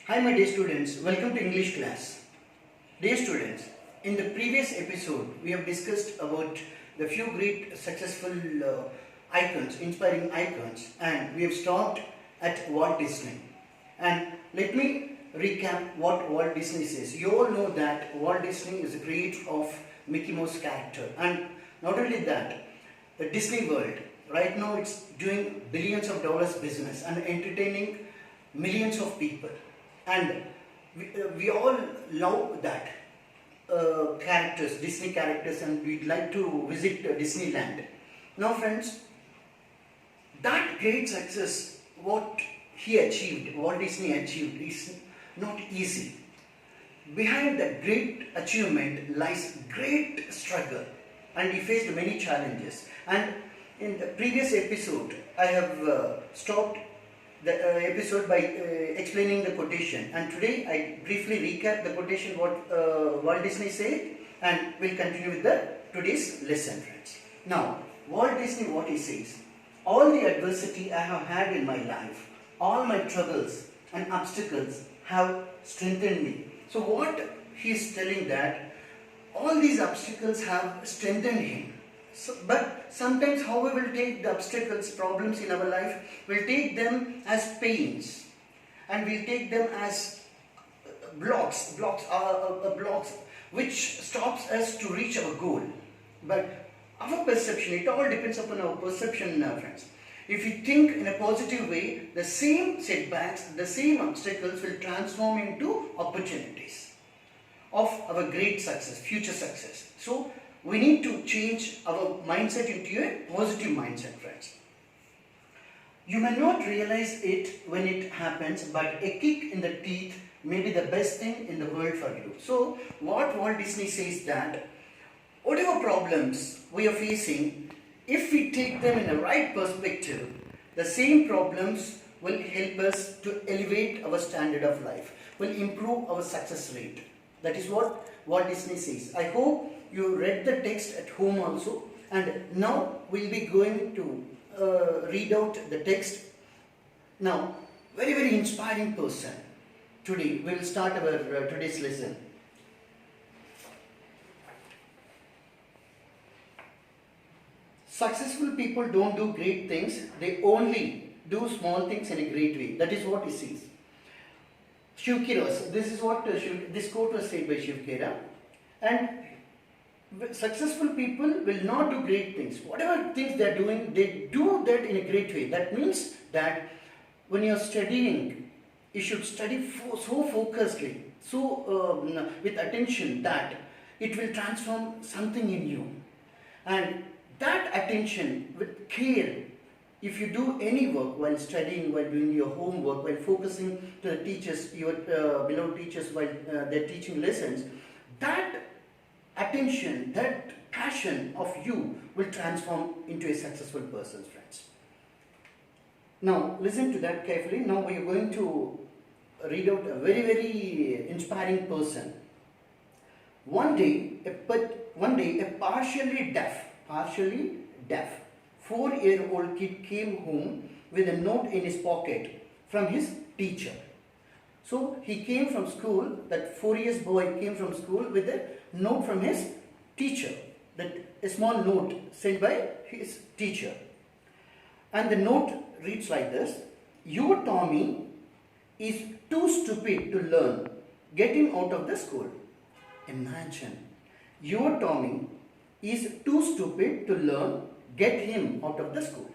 Hi my dear students, welcome to English class. Dear students, in the previous episode we have discussed about the few great successful icons, inspiring icons, and we have stopped at Walt Disney. And let me recap what Walt Disney says. You all know that Walt Disney is the creator of Mickey Mouse character, and not only that, the Disney World right now it's doing billions of dollars business and entertaining millions of people, and we all love that characters, Disney characters, and we'd like to visit Disneyland. Now friends, that great success, what he achieved, Walt Disney achieved, is not easy. Behind that great achievement lies great struggle, and he faced many challenges. And in the previous episode, I have stopped the episode by explaining the quotation, and today I briefly recap the quotation what Walt Disney said, and we'll continue with the today's lesson, friends. Now, Walt Disney, what he says: all the adversity I have had in my life, all my troubles and obstacles have strengthened me. So what he is telling that all these obstacles have strengthened him. So, but sometimes how we will take the obstacles, problems in our life, we'll take them as pains, and we'll take them as blocks which stops us to reach our goal. But our perception, it all depends upon our perception, friends. If we think in a positive way, the same setbacks, the same obstacles will transform into opportunities of our great success, future success. So we need to change our mindset into a positive mindset, friends. You may not realize it when it happens, but a kick in the teeth may be the best thing in the world for you. So what Walt Disney says that whatever problems we are facing, if we take them in the right perspective, the same problems will help us to elevate our standard of life, will improve our success rate. That is what Walt Disney says. I hope you read the text at home also, and now we'll be going to read out the text. Now, very inspiring person. Today we'll start our today's lesson. Successful people don't do great things, they only do small things in a great way. That is what he says. Shivkira, this is what this quote was said by Shivkira. And successful people will not do great things. Whatever things they are doing, they do that in a great way. That means that when you are studying, you should study so focusedly, so with attention that it will transform something in you. And that attention with care, if you do any work while studying, while doing your homework, while focusing to the teachers, your beloved teachers while they're teaching lessons, that attention, that passion of you will transform into a successful person, friends. Now listen to that carefully. Now we are going to read out a very inspiring person. One day a partially deaf 4-year-old kid came home with a note in his pocket from his teacher. So he came from school, that 4 years boy came from school with a note from his teacher, that a small note sent by his teacher. And the note reads like this: your Tommy is too stupid to learn. Get him out of the school. Imagine, your Tommy is too stupid to learn. Get him out of the school.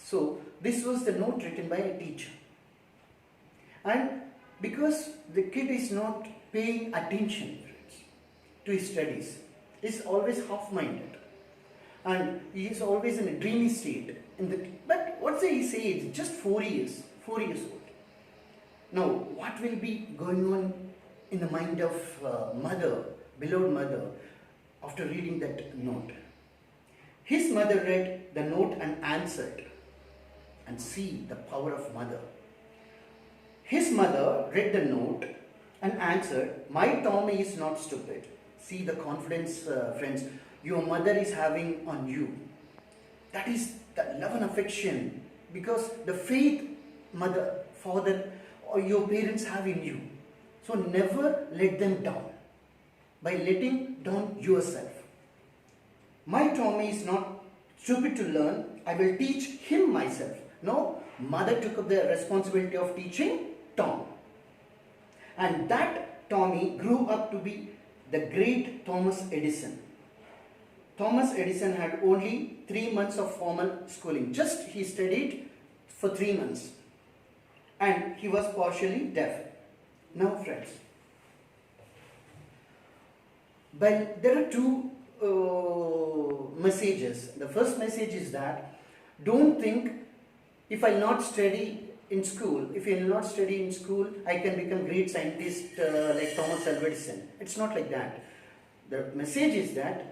So this was the note written by a teacher. And because the kid is not paying attention, friends, to his studies, he is always half-minded, and he is always in a dreamy state. But what's his age? Just 4 years old. Now, what will be going on in the mind of mother, beloved mother, after reading that note? His mother read the note and answered, and see the power of mother. His mother read the note and answered, my Tommy is not stupid. See the confidence, friends, your mother is having on you. That is the love and affection, because the faith mother, father your parents have in you. So never let them down by letting down yourself. My Tommy is not stupid to learn. I will teach him myself. No, mother took up the responsibility of teaching Tom. And that Tommy grew up to be the great Thomas Edison. Thomas Edison had only 3 months of formal schooling. Just he studied for 3 months. And he was partially deaf. Now friends, but there are two messages. The first message is that don't think if I not study in school, I can become great scientist like Thomas Alva Edison. It's not like that. The message is that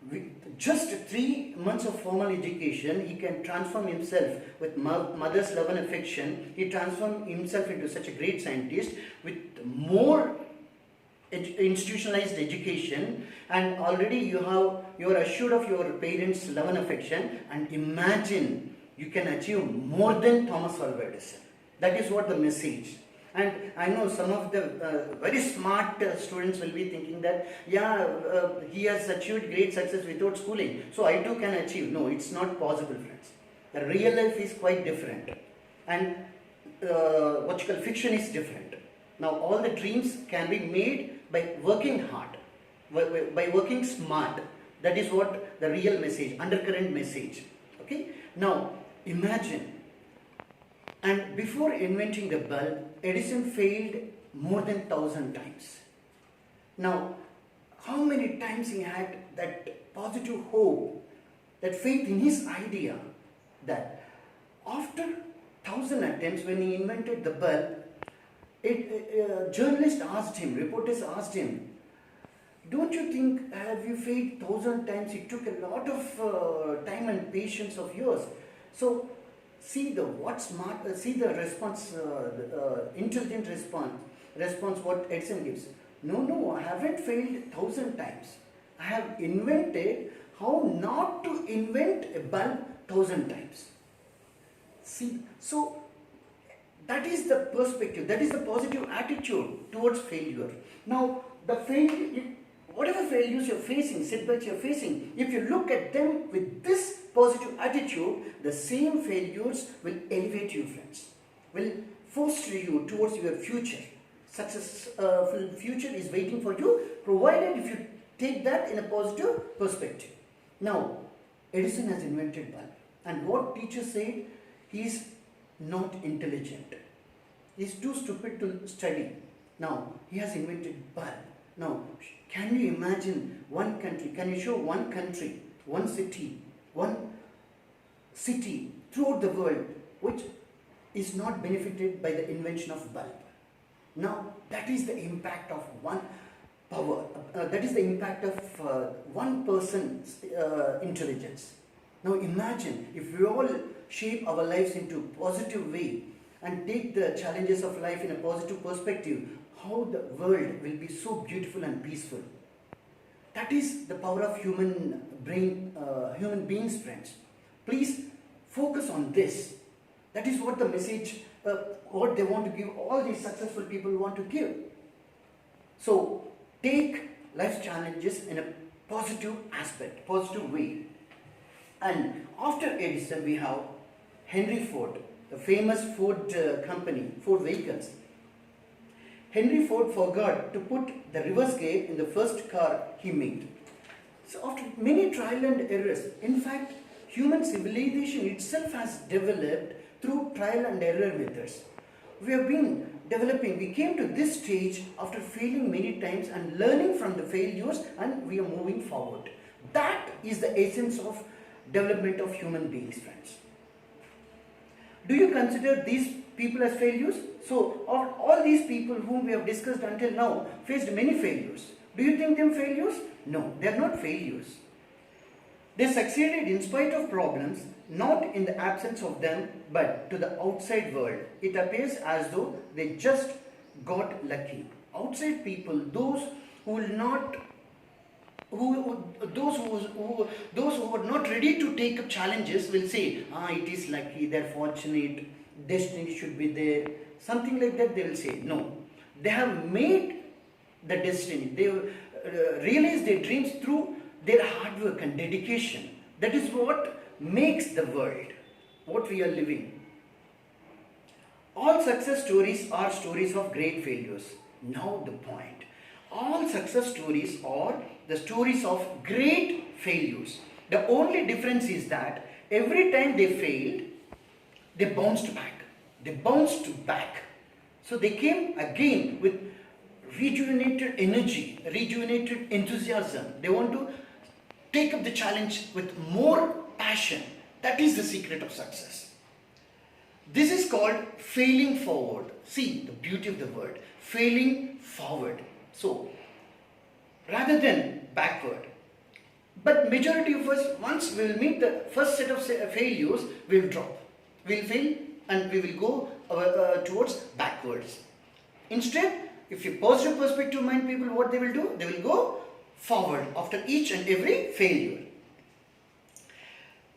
with just 3 months of formal education, he can transform himself with mother's love and affection. He transformed himself into such a great scientist with more institutionalized education, and already you are assured of your parents' love and affection, and imagine you can achieve more than Thomas Alva Edison. That is what the message. And I know some of the very smart students will be thinking that, he has achieved great success without schooling, so I too can achieve. No, it's not possible, friends. The real life is quite different. And what you call fiction is different. Now, all the dreams can be made by working hard, by working smart. That is what the real message, undercurrent message. Okay? Now, imagine. And before inventing the bulb, Edison failed more than 1,000 times. Now, how many times he had that positive hope, that faith in his idea, that after 1,000 attempts when he invented the bulb, journalists asked him, reporters asked him, don't you think, have you failed 1,000 times? It took a lot of time and patience of yours. So, see the response, intelligent response what Edison gives. No, I haven't failed 1,000 times. I have invented how not to invent a bulb 1,000 times. See, so that is the perspective, that is the positive attitude towards failure. Now, the failure, whatever failures you're facing, setbacks you're facing, if you look at them with this positive attitude, the same failures will elevate you, friends, will foster you towards your future. Successful future is waiting for you, provided if you take that in a positive perspective. Now, Edison has invented bulb, and what teacher said, he is not intelligent. He is too stupid to study. Now, he has invented bulb. Now, can you imagine one country, can you show one country, one city throughout the world which is not benefited by the invention of bulb? Now, that is the impact of one power, that is the impact of one person's intelligence. Now imagine if we all shape our lives into a positive way and take the challenges of life in a positive perspective, how the world will be so beautiful and peaceful. That is the power of human beings, friends. Please focus on this. That is what the message, what they want to give, all these successful people want to give. So, take life's challenges in a positive aspect, positive way. And after Edison, we have Henry Ford, the famous Ford company, Ford vehicles. Henry Ford forgot to put the reverse gear in the first car he made. So after many trial and errors, in fact, human civilization itself has developed through trial and error methods. We have been developing, we came to this stage after failing many times and learning from the failures, and we are moving forward. That is the essence of development of human beings, friends. Do you consider these people as failures? So, all these people whom we have discussed until now faced many failures. Do you think them failures? No, they are not failures. They succeeded in spite of problems, not in the absence of them, but to the outside world. It appears as though they just got lucky. Outside people, those who will not, those who are not ready to take up challenges will say, it is lucky, they're fortunate, destiny should be there, something like that, they will say. No, they have made the destiny. They realize their dreams through their hard work and dedication. That is what makes the world, what we are living. All success stories are stories of great failures. Now the point. All success stories are the stories of great failures. The only difference is that every time they failed, they bounced back. They bounced back. So they came again with rejuvenated energy, rejuvenated enthusiasm. They want to take up the challenge with more passion. That is the secret of success. This is called failing forward. See the beauty of the word, failing forward. So, rather than backward. But majority of us, once we will meet the first set of failures, we will drop. We will fail and we will go towards backwards. Instead, if you positive perspective mind people, what they will do? They will go forward after each and every failure.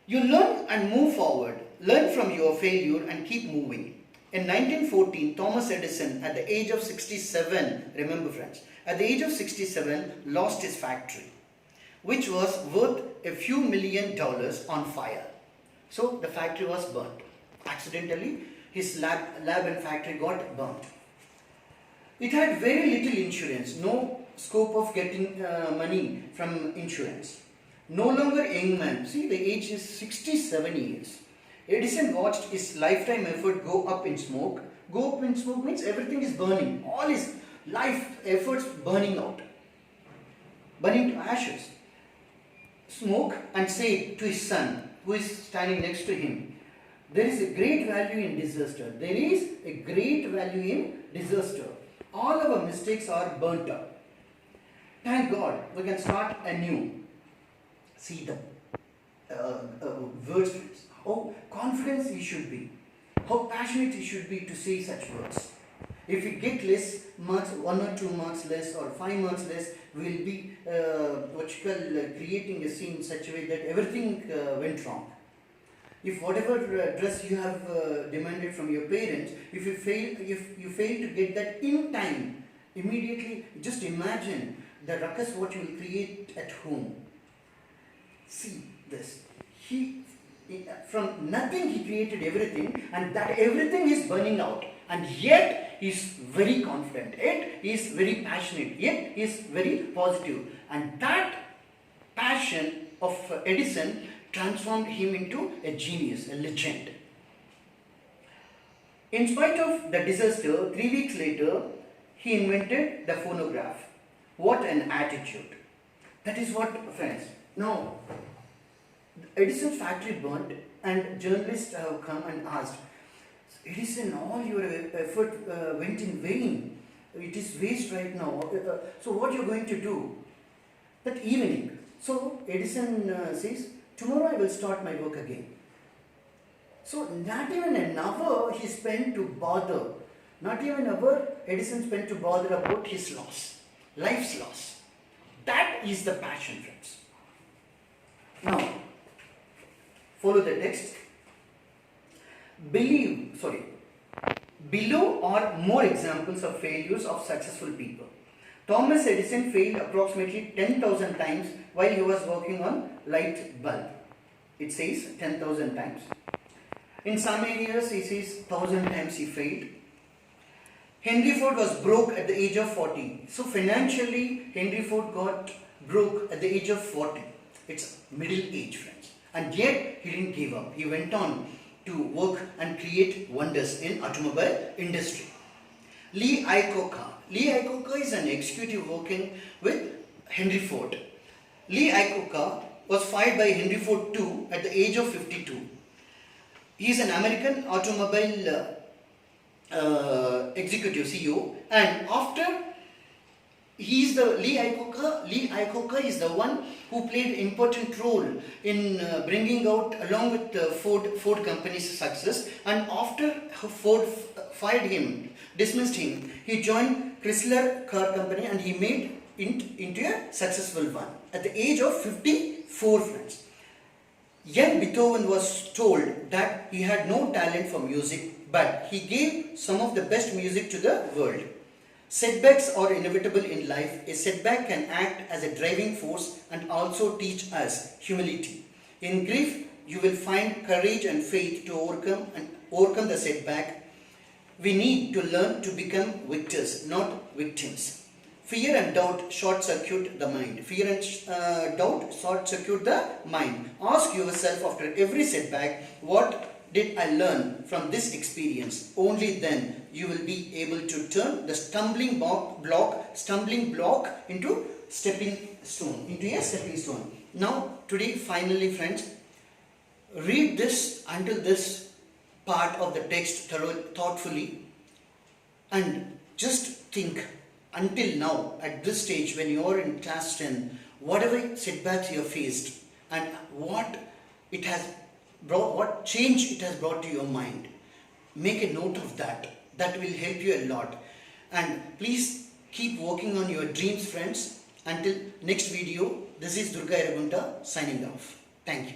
You learn and move forward. Learn from your failure and keep moving. In 1914, Thomas Edison, at the age of 67, remember friends, at the age of 67, lost his factory, which was worth a few $1 million on fire. So the factory was burnt. Accidentally, his lab and factory got burnt. It had very little insurance, no scope of getting money from insurance. No longer a young man, see the age is 67 years. Edison watched his lifetime effort go up in smoke. Go up in smoke means everything is burning. All his life efforts burning out. Burning to ashes. Smoke and say to his son, who is standing next to him, there is a great value in disaster. There is a great value in disaster. All our mistakes are burnt up. Thank God we can start anew. See the words, friends. How confident he should be. How passionate he should be to say such words. If we get less marks, 1 or 2 marks less or 5 marks less, we will be creating a scene in such a way that everything went wrong. If whatever dress you have demanded from your parents, if you fail to get that in time, immediately just imagine the ruckus what you will create at home. See this. From nothing he created everything, and that everything is burning out, and yet he is very confident, yet he is very passionate, yet he is very positive, and that passion of Edison transformed him into a genius, a legend. In spite of the disaster, 3 weeks later, he invented the phonograph. What an attitude! That is what, friends. Now, Edison's factory burnt, and journalists have come and asked, Edison, all your effort went in vain. It is waste right now. So what you are going to do? That evening. So Edison says, tomorrow I will start my work again. So not even an hour he spent to bother. Not even an hour Edison spent to bother about his loss. Life's loss. That is the passion, friends. Now, follow the text. Below are more examples of failures of successful people. Thomas Edison failed approximately 10,000 times while he was working on light bulb. It says 10,000 times. In some areas it says 1,000 times he failed. Henry Ford was broke at the age of 40. So financially Henry Ford got broke at the age of 40. It's middle age, friends. And yet he didn't give up. He went on to work and create wonders in automobile industry. Iacocca is an executive working with Henry Ford. Iacocca was fired by Henry Ford too at the age of 52. He is an American automobile executive CEO, and after he is the Iacocca is the one who played important role in bringing out, along with the Ford company's success. And after Ford fired him, dismissed him, he joined Chrysler car company and he made it into a successful one at the age of 54, friends. Young Beethoven was told that he had no talent for music but he gave some of the best music to the world. Setbacks are inevitable in life. A setback can act as a driving force and also teach us humility. In grief, you will find courage and faith to overcome the setback. We need to learn to become victors, not victims. Fear and doubt short circuit the mind. Fear and doubt short circuit the mind. Ask yourself after every setback, what did I learn from this experience? Only then you will be able to turn the stumbling block into a stepping stone. Now, today, finally, friends, read this until this part of the text thoughtfully, and just think until now, at this stage, when you are in class 10, whatever setbacks you have faced and what change it has brought to your mind. Make a note of that. That will help you a lot. And please keep working on your dreams, friends. Until next video, this is Durga Iragunta signing off. Thank you.